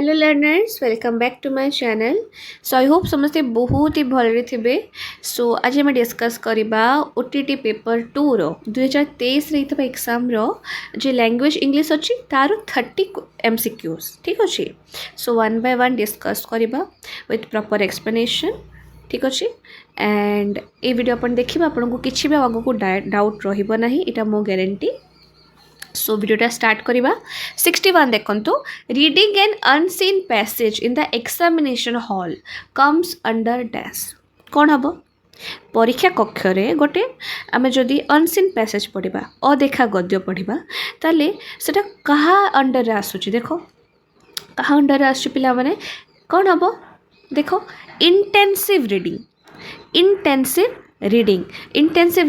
Hello learners welcome back to my channel. So I hope समस्ते बहुत ही भल थे। सो आज आम डिस्कस करवा ओटीटी पेपर 2 रो 2023 एग्जाम रो जो लैंग्वेज इंग्लिश अच्छी तार 30 MCQs ठीक अच्छे। So one by one discuss करवा विथ प्रॉपर एक्सप्लेनेशन ठीक अच्छे। एंड ये वीडियो अपन देखिए आपन को किसी भी आगो को डाउट रहिबो नाही, इटा मो गारंटी। सो वीडियोटा स्टार्ट करवा 61 देखंतु reading an unseen passage in the examination hall comes under dash कौन हम परीक्षा कक्ष रे गोटे आम जदि अनसीन पैसेज पढ़ा अदेखा गद्य पढ़ा ताले सेटा कहा अंडर आसुची देखो कहा अंडर आसुची पिला माने कौन हम देखो इंटेंसिव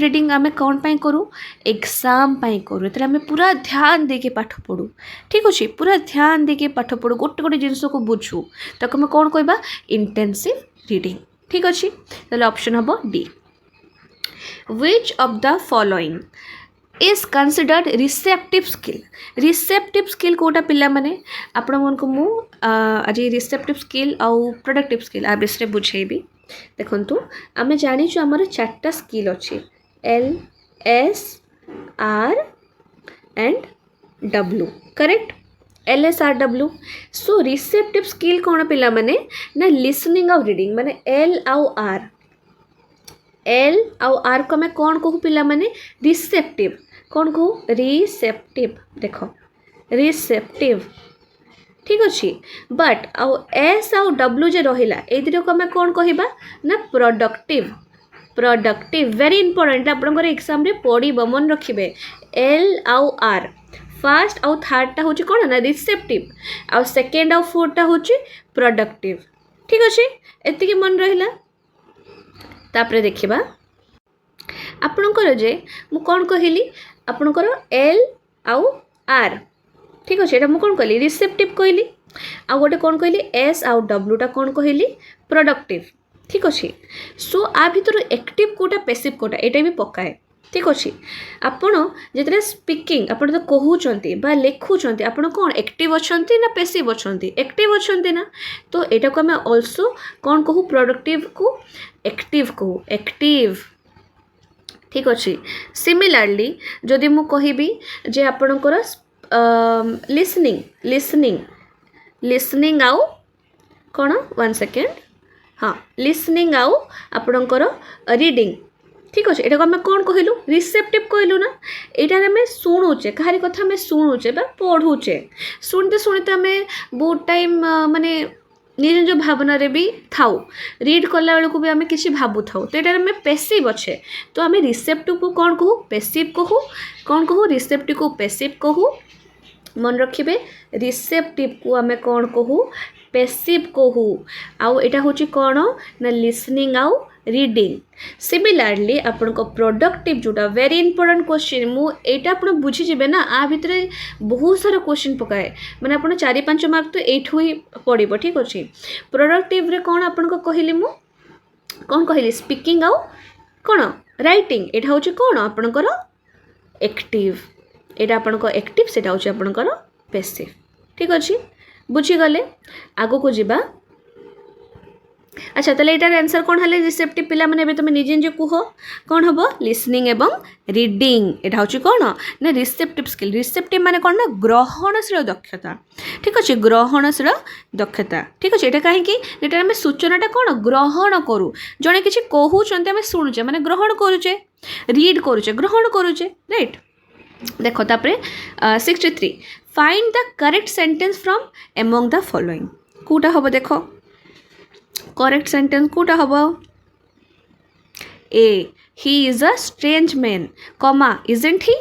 रीडिंग आमे कौन पाई करूँ एग्जाम पाई करूँ तो आम पूरा ध्यान देके पाठ पढ़ू ठीक अच्छे। पूरा ध्यान देके पाठ पढ़ू गोटे गोटे जिनस को बुझू ताको आम कौन कहबा इंटेंसिव रीडिंग ठीक अच्छे। ताले ऑप्शन हम D. Which of the following is considered receptive skill कोटा पिला माने आपण मन को मु आज रिसेप्टिव स्किल आउ प्रोडक्टिव स्किल आ विषय बुझेबी। देखंतु आमे जानिछु हमर चारटा स्किल अछि L S R and W correct LS R W। So receptive skill कौन पिला माने ना लिसनिंग और रीडिंग माने L आउ R को मैं कौन कहू पिला माने रिसेप्टिव कौन कहू रिसेप्टिव देखो रिसेप्टिव ठीक अच्छे। बट आउ एस आउ डब्ल्यू जे रहिला ए दिरो को मैं कौन कहिबा ना प्रोडक्टिव वेरी इंपोर्टेंट आपनकर एग्जाम रे पड़िबो मन रखिबे एल आउ आर फर्स्ट आउ थर्ड टा होची कोन ना रिसेप्टिव आउ सेकंड आउ फोर्थ टा होची प्रोडक्टिव ठीक अच्छे। एति के मन रहिला तापरे देखिबा आपनकर जे मु कौन कहिली आपनकर एल आउ आर ठीक अच्छे। एटा कौन कहली रिसेप्टिव कहली आ गोटे कौन कहली एस आउ डब्ल्यूटा कौन कहली प्रोडक्टिव ठीक अच्छे। सो आ भितर एक्टिव कोटा पैसिव कोटा एटा भी पकाए ठीक अच्छे। आपण जिते स्पीकिंग आपण तो कहूचंती बा लेखुचंती आपण कौन एक्टिव अच्छंती ना पैसिव अच्छंती एक्टिव अच्छंती ना तो एटा को हमें आल्सो कौन कहू प्रोडक्टिव को एक्टिव कहू एक्टिव ठीक अच्छे। सिमिलरली जदि मु कहिबी जे आपणकर लिसनिंग आउ कौन वन सेकेंड हाँ लिसनिंग आउ आपणकर रीडिंग ठीक अच्छे। एटा को आम कौन कहलु रिसेप्टिव कहलु ना यहाँ आम शुणुचे कहारी कथा आम शुणुचे बा पढ़ुचे शुणते आम बहुत टाइम माने निज निज भावना रे भी थाउ रीड कला बेलू भी आम कि भावु थाउ तो यहाँ आम पैसिव अच्छे तो आम रिसेप्टिव को कौन कहू पैसिव कहू कौन कहू रिसेप्टिव को पैसिव कहू मन रखिबे रिसेप्टिव को आम कौन कहू पैसिव कहू आउ एटा होची कौन ना लिसनिंग आउ रीडिंग। सिमिलरली आपण को प्रोडक्टिव जोटा वेरी इंपोर्टेंट क्वेश्चन मु एटा आपण बुझी जिबे ना आ भितरे बहुत सारा क्वेश्चन पकाए माने आपण 4-5 मार्क तो एठू ही पड़िबो ठीक अछि। प्रोडक्टिव रे कौन आपण को कहली मु कौन कहली स्पीकिंग आउ कौन राइटिंग एटा होची कौन आपणकर एक्टिव एटा आपणको एक्टिव सेटा होची आपणकर पैसिव ठीक अछि बुझी गले आगो को जिबा। अच्छा ताले एटार आंसर कौन हले रिसेप्टिव पिला माने बे तुम निजे निजे कुह कौन हबो लिसनिंग एवं रीडिंग एटा होची कौन ना रिसेप्टिव स्किल। रिसेप्टिव माने कौन ना ग्रहणशील दक्षता ठीक अच्छे ग्रहणशील दक्षता ठीक अच्छे। एटा काहे कि एटा हम सूचनाटा कौन ग्रहण करू जने किछि कहूचंते हम सुनुचे माने ग्रहण करूचे रीड करूचे ग्रहण करूचे राइट। देखो तापरे 63 find the correct sentence from among the following कोटा हबो देखो करेक्ट सेंटेंस कोटा हबो A he is a strange man comma isn't he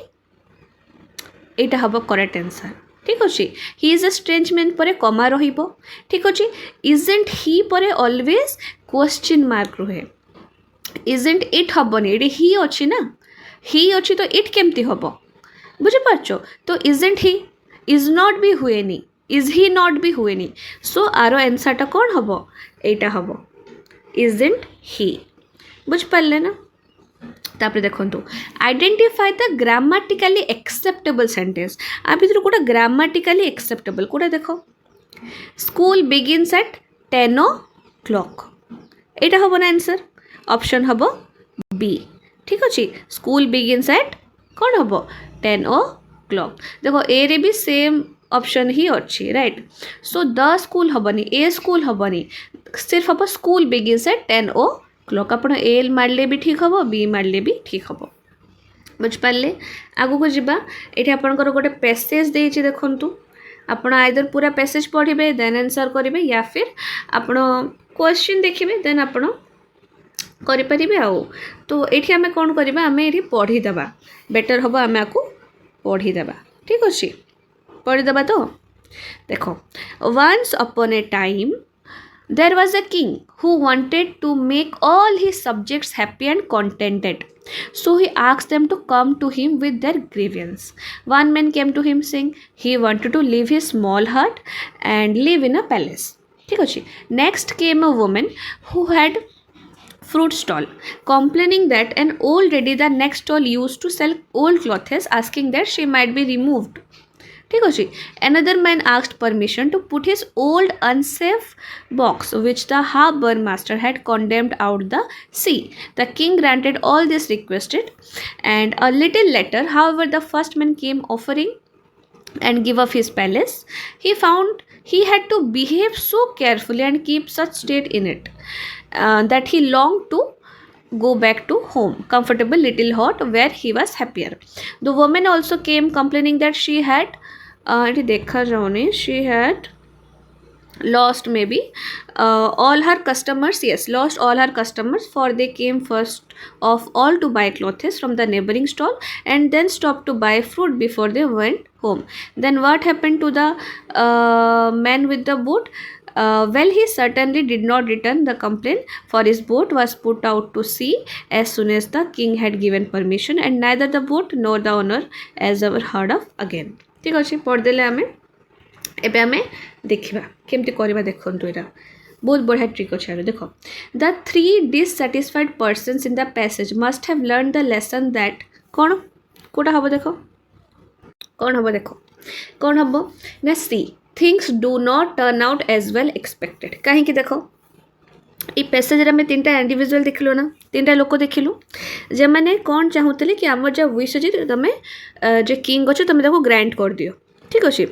एटा हबो करेक्ट आंसर ठीक अच्छे। He is a strange man परे कमा रहिबो ठीक अच्छे। इजंट ही परे ऑलवेज क्वेश्चन मार्क रहे इजंट इट हबनी एडी ही अच्छी ना ही अच्छी तो इट केमती हबो बुझे पारछो तो इजंट ही इज नॉट भी हुएनी इज ही नॉट भी हुएनी सो आरो आंसरटा कौन हबो एटा हबो इजंट ही बुझ पारले ना। तापर देखंतु identify the grammatically acceptable sentence आ भितर कोटा ग्रामाटिकली एक्सेप्टेबल कोटा देखो स्कूल बिगिन्स एट 10 o'clock एटा हम ना आंसर ऑप्शन हम बी ठीक अच्छे स्कूल बिगिन्स एट कौन हम 10 o'clock देखो ए रे भी सेम ऑप्शन ही अच्छी राइट सो द स्कूल हेनी ए स्कूल हेनी सिर्फ हम स्कूल बिगिन्स एट 10 o'clock आप ए मारे भी ठीक हम बी मारे भी ठीक हम बुझिपारे आगू को जावा ये आपंकर गोटे पैसेज देती देखु आपण आइदर पूरा पैसेज पढ़े देन आंसर करेंगे या फिर आपण क्वेश्चन देखिए देन आपण करें आउ तो ये आम कौन करवा आम ये पढ़ीदे बेटर हम आम आपको पढ़ीदे ठीक अच्छे पढ़ीदे तो देख once upon a time there was a king who wanted to make all his subjects happy and contented. So he asked them to come to him with their grievance. One man came to him saying he wanted to leave his small hut and live in a palace. ठीक अच्छे next came a woman who had fruit stall complaining that an old lady the next stall used to sell old clothes asking that she might be removed. ठीक अच्छे another man asked permission to put his old unsafe box which the harbour master had condemned out the sea. The king granted all this requested and a little later however the first man came offering and give up his palace. He found he had to behave so carefully and keep such state in it that he longed to go back to home comfortable little hut where he was happier. The woman also came complaining that she had देखा जाऊनी she had lost maybe all her customers yes lost all her customers for they came first of all to buy clothes from the neighboring stall and then stopped to buy fruit before they went home. Then what happened to the man with the boat? Well, he certainly did not return the complaint, for his boat was put out to sea as soon as the king had given permission, and neither the boat nor the owner as ever heard of again. ठीक अच्छे पढ़देले आम एबे आम देखा केमती करवा देखु यहाँ बहुत बढ़िया ट्रिक अच्छे देख the 3 dissatisfied persons in the passage must have learn the lesson that कौन कोटा हम देख कौन हम देख कौन हम ना सी things do not turn out as well expected कहीं देख ये पैसेज आम 3टा इंडिविजुअल देखिलु ना 3टा लोक देखिलु जे मैंने कौन चाहूले कि आम जो विश अच्छे तुम्हें जो किंग अच्छे तुम देखो ग्रांट कर दियो ठीक अच्छे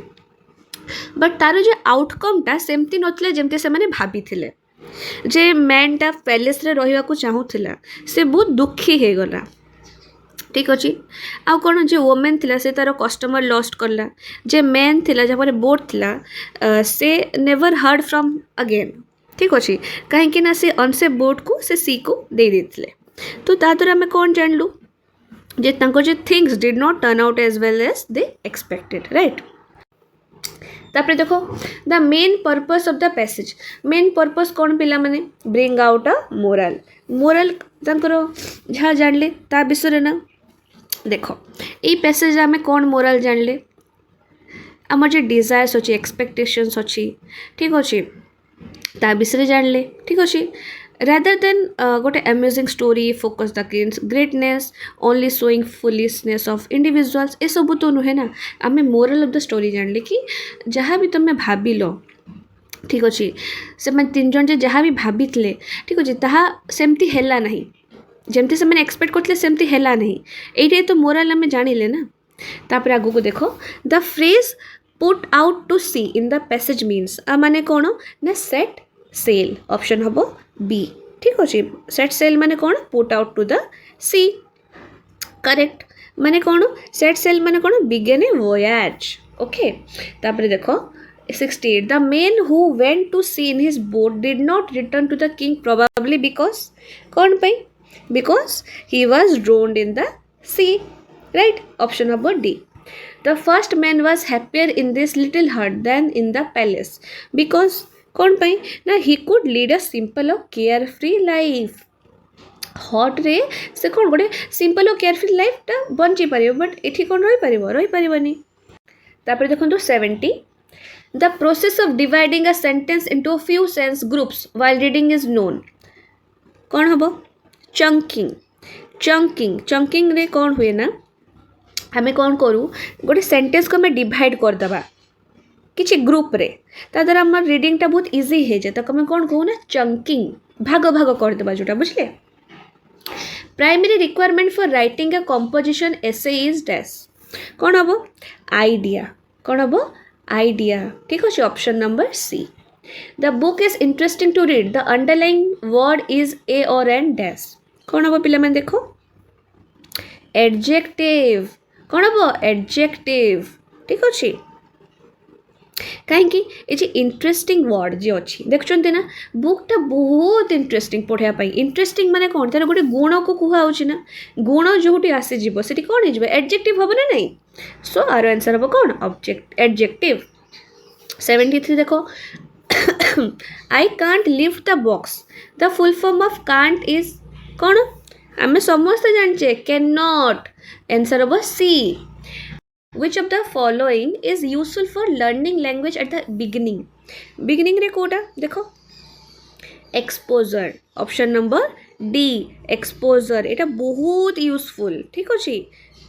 बट तार जो आउटकमटा सेमती नथिले जेमती से माने भाभी थिले जे मैनटा पैलेस रे रहिबा को चाहूला से बहुत दुखी हे गला ठीक अच्छे आउ कौन जो वोमेन थिला से तार कस्टमर लॉस्ट करला जे मैन थिला जहाँ बोट थिला से नेवर हर्ड फ्रॉम अगेन ठीक अच्छे कहीं ना से अनसे बोट को से सी को दे देते तो ताद्वारा आम कौन जानलु जे तांको जे things did not turn out as well as they expected right तापर देखो the main purpose of the passage main purpose कौन पिला माने bring out a moral moral तांकर जहाँ जानले ता विषय ना देखो ये पैसेज आम कौन मोराल जानले आम जो डिजायर्स अच्छी एक्सपेक्टेशंस अच्छी ठीक अच्छे ता विषय जानले ठीक अच्छे rather than गोटे amazing story focus the greatness only showing foolishness of individuals ये सब तो नुहे ना आम मोरल ऑफ द स्टोरी जानले कि जहाँ भी तुम भाविल ठीक अच्छे से 3 जन जे जहाँ भी भाभी ठीक अच्छे ताहा सेमती हैला नहीं जमती से एक्सपेक्ट करते सेमती हैला नहीं ये तो मोरल आम जानिले ना तापर आगू को देखो the phrase put out to sea in the passage means माने कौन ना सेट सेल ऑप्शन हम बी ठीक अच्छे सेट सेल माने कौन put out to the sea correct माने कौन सेट सेल माने कौन बिगेन ए वोयाज ओके तापर देखो 68 the man who went to sea in his boat did not return to the king probably because कौन पाई because he was drowned in the sea right option हम D The first man was happier in this little hut than in the palace because कौन पाई ना he could lead a simple और carefree life हट रे से कौन गोटे simple और केयरफ्री लाइफ टा बंची पारिबो बट एठी कौन रही पारिबनी तापर देखंतु 70 the process of dividing a sentence into a few sentence groups while reading is known कौन हबो चंकिंग रे कौन हुए ना हमें कौन करूँ गोटे सेंटेंस को हमें डिवाइड करदे किसी ग्रुप रे ता द्वारा आम रिडिंगटा बहुत इजी हो जाए ताको आम कौन कहू ना चंकिंग भाग भाग करदेवा जोटा बुझले primary requirement for writing a composition essay is dash कौन हम आइडिया कौन हम आइडिया ठीक अच्छे option number C the book is interesting to read the underlying word is a और एन डैश कौन हम पे देखो एडजेक्टिव कौन हम एडजेक्टिव ठीक अच्छे कहीं ये इंटरेस्टिंग वर्ड जी अच्छी देखते ना बुकटा बहुत इंटरेस्टिंग पढ़ाई इंटरेस्टिंग माने कौन तार गोटे गुण को कहुच्छे ना गुण जो आसीज से कौन हो एडजेक्टिव हम ना नहीं सो आर आंसर हम कौन ऑब्जेक्ट एडजेक्टिव 73 देखो I can't lift the box the full form of can't is कौन आम समस्ते जाने कैन नॉट आंसर हम सी Which of the following is useful for learning language at the beginning? Beginning रे कोटा देखो exposure option number D exposure एटा बहुत useful ठीक अच्छे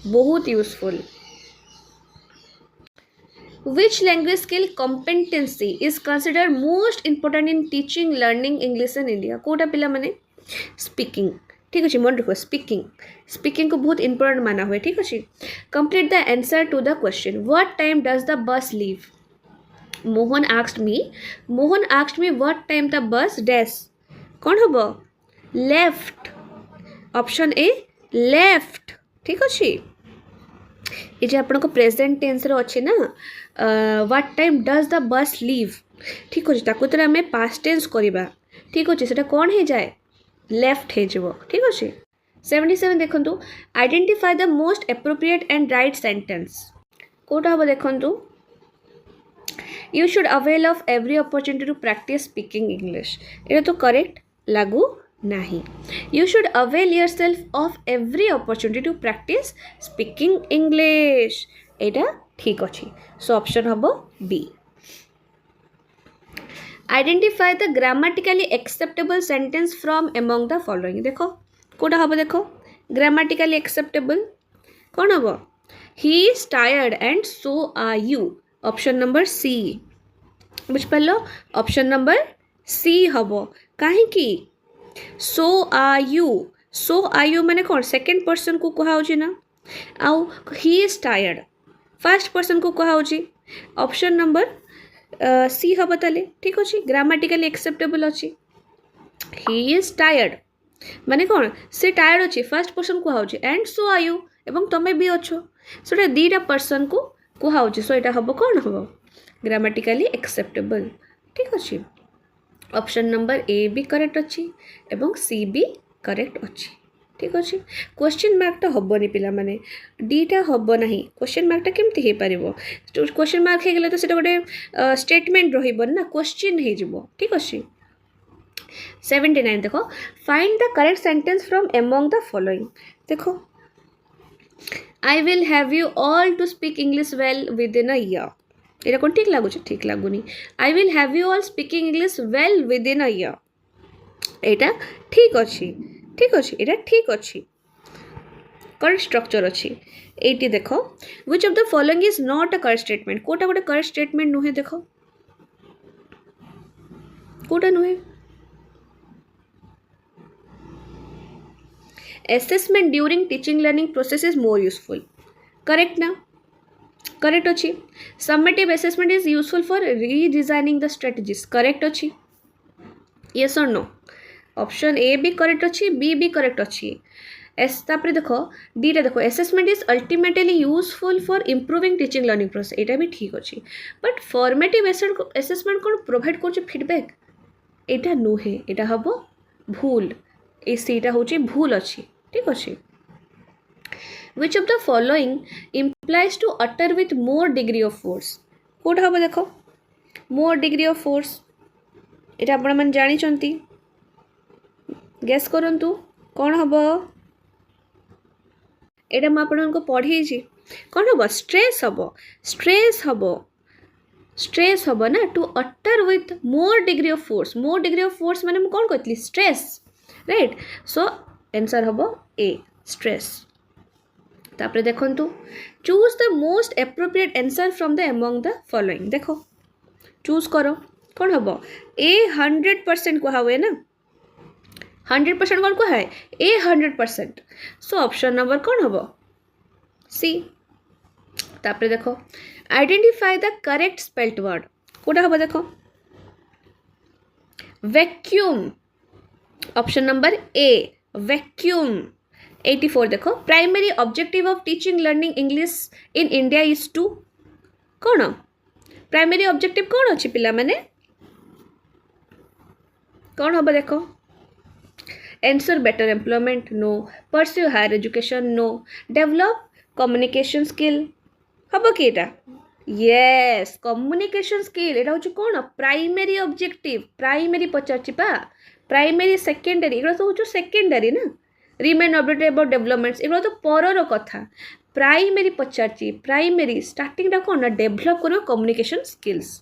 बहुत useful Which language skill competency is considered most important in teaching learning English in India? Kota पिला माने speaking ठीक अच्छे मन रखो स्पीकिंग को बहुत इंपोर्टेंट माना हुआ ठीक अच्छे complete the answer to the question what time does the bus leave Mohan asked me what time the bus dash कौन हम लेफ्ट ऑप्शन ए लेफ्ट ठीक अच्छे ये जो आपन को प्रेजेंट टेंस रे अच्छे ना what time does the bus leave ठीक अच्छे ताको तो आम पास्ट टेंस करवा ठीक अच्छे सेटा कौन हो जाए लेफ्ट हो ठीक अच्छे 77 देखु identify the most appropriate and right sentence कोटा हम देखु you should avail of every opportunity to practice speaking English ये तो करेक्ट लागू नहीं you should avail yourself of every opportunity to practice speaking English एटा ठीक अच्छे सो ऑप्शन हम B identify the grammatically acceptable sentence from among the following देखो कोटा हम देखो ग्रामाटिकली एक्सेप्टेबल कौन हम he is tired and so are you option number C बुझिपार ऑप्शन नंबर सी हम कहीं सो आर यू माने कौन सेकेंड पर्सन को कहुच्छे ना आउ ही इज टायर्ड फर्स्ट पर्सन को कहुच्छे ऑप्शन नंबर सी हम ताले ठीक अच्छे ग्रामाटिकली एक्सेप्टेबल अच्छी ही इज टायर्ड माने कौन से टायर्ड अच्छे फर्स्ट पर्सन कहुच्छे एंड सो आर यू एवं तुम भी अच्छो सो दीटा पर्सन को कहुच्छे सो यहाँ हम कौन हम ग्रामाटिकली एक्सेप्टेबल ठीक अच्छे ऑप्शन नंबर ए भी करेक्ट अच्छी एवं सी भी करेक्ट अच्छी ठीक अच्छे क्वेश्चन मार्कटा हेनी पिला माने डीटा हम ना क्वेश्चन मार्कटा केमती हो पार क्वेश्चन मार्क हो गले तो गोटे स्टेटमेंट रहा क्वेश्चन हो ठीक अच्छे 79 देखो find the correct sentence from among the following देखो I will have you all to speak English well within a year ये कौन ठीक लगुच ठीक लगुनि I will have you all speaking English well within a year यहाँ ठीक अच्छे ठीक अच्छे यहाँ ठीक अच्छे करेक्ट स्ट्रक्चर अच्छी एटी देखो which of the following is not a correct statement कोटा गोटे करेक्ट स्टेटमेंट नुहे देखो कोटा नुहे assessment during teaching learning process is more useful correct ना करेक्ट अच्छी summative assessment is useful for redesigning the strategies correct अच्छी यस और no option A भी करेक्ट अच्छी बी भी करेक्ट अच्छी एस तापर देखो डीटा देखो assessment is ultimately useful for improving teaching learning process यहाँ भी ठीक अच्छी बट फॉर्मेटिव असेसमेंट कौन प्रोवाइड कर फीडबैक यहाँ नुहे यहाँ हम भूल ए सीटा हूँ भूल अच्छी ठीक अच्छे which of the following implies to utter with more degree of force कौट हम देखो मोर डिग्री ऑफ फोर्स ये आपण मैंने जानी गेस करंतु कौन हम यहाँ मुझे पढ़े कौन हम स्ट्रेस हम स्ट्रेस हम स्ट्रेस हम ना to utter with more degree of force माने मैं कौन कहती स्ट्रेस राइट सो आंसर हम ए स्ट्रेस तापर देखंतु choose the most appropriate answer from the among the following देखो चूज करो कौन हम ए 100% कहा हुए ना 100% कौन कहा है ए 100%। सो ऑप्शन नंबर कौन हम सी। तापर देखो identify the correct spelled word कोटा हम देखो vacuum option number A vacuum. 84 देखो primary objective of teaching learning English in India is to कौन प्राइमरी ऑब्जेक्टिव कौन अच्छी पिला माने कौन हम देखो एंसर बेटर एम्प्लॉयमेंट नो परस्यू हायर एजुकेशन नो डेवलप कम्युनिकेशन स्किल हम कि येस कम्युनिकेशन स्किल एटा हूँ कौन प्राइमरी ऑब्जेक्टिव प्राइमरी पचार पा प्राइमरी सेकेंडरी एगुड़ा सब हूँ सेकेंडरी ना रिमेन अपडेटेड अबाउट डेवलपमेंट्स एगुड़ा तो परर कथा प्राइमरी पचार प्राइमरी स्टार्टिंग कौन ना डेभलप कर communication skills.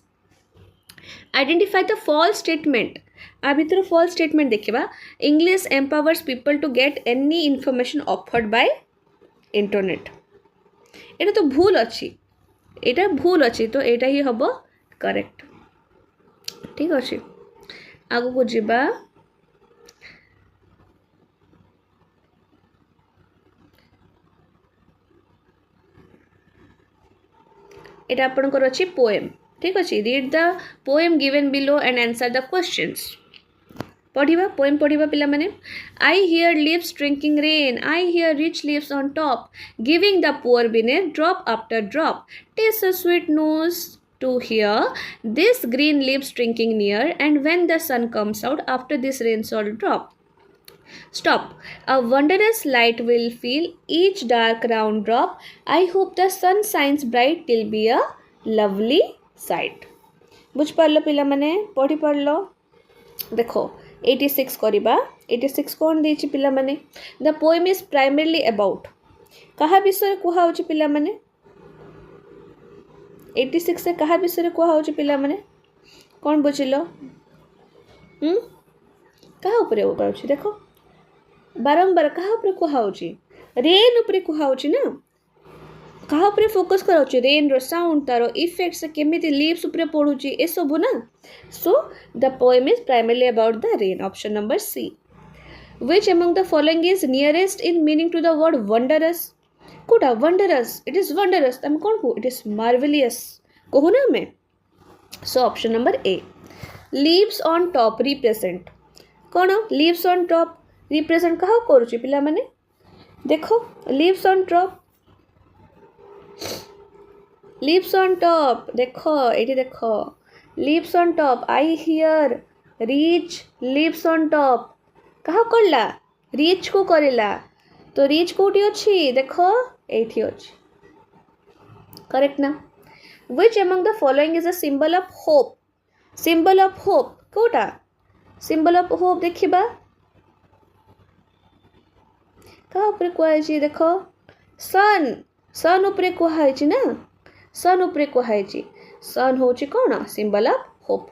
Identify the false statement आ भितर फॉल्स स्टेटमेंट देखा English empowers people to get any information offered by internet एटा तो भूल अच्छी एटा भूल अच्छी तो एटा ही हम करेक्ट ठीक अच्छे आगु को जीवा एटा आपनकर अच्छी पोएम ठीक अच्छे read the poem given below and answer the questions पढ़िबा पोएम पढ़िबा पिला माने I hear leaves drinking rain I hear rich leaves on top giving the poor beneath drop after drop taste a sweet noise to hear this green leaves drinking near and when the sun comes out after this rainfall drop stop a wondrous light will fill each dark round drop I hope the sun shines bright till be a lovely sight बुझ पारलो पिला माने पढ़ी पारलो देखो 86 करिबा 86 कोन देछि पिला माने the poem is primarily about कहा विषय कुहा होछि पिला माने 86 से कहा विषय कुहा होछि पिला माने कौन बुझिलो कहा ऊपर होछि देखो बारंबार कहा ऊपर कुहा होछि रेन ऊपर कुहा होछि ना कहा ऊपर फोकस करा होछि रेन रो साउंड तारो इफेक्ट्स केमिति लीव्स ऊपर पडुछि ए सब ना so the poem is primarily about the rain option number C. Which among the following is nearest in meaning to the word wondrous कोटा वंडरस इट इज वंडरस तम कौन को इट इज मार्वेलियस कहू ना मैं so option number A. Leaves on top represent कौन leaves on top represent कहा करूची पिला माने देखो leaves on top leaves on top देखो एठी देखो leaves on top I hear reach leaves on top कहा करला रीच को करेला तो रीच कोटी अच्छी देखो एठी अच्छी करेक्ट ना। Which among the following is a symbol of hope कोटा सिंबल ऑफ होप देखिबा कहा ऊपर कुहाई देखो सन सन ऊपर कुहाई ना सन ऊपर कुहाई सन होची कौन symbol of hope.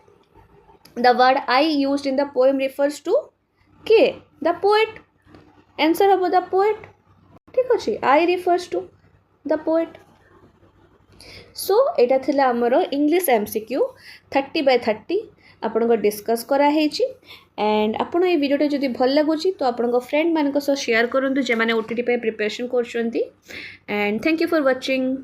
The word I used in the poem refers to के द पोएट आंसर हम द पोएट ठीक अच्छे I refers to the poet. So एटा थिला हमरो इंग्लिश एमसीक्यू 30/30 आपण को डिस्कस करा हेची एंड आपण ए वीडियो जदि भल लागुची तो आपण को फ्रेंड मान को शेयर करंतु जे माने ओटीटी पे प्रिपरेशन करछंती and thank you for watching.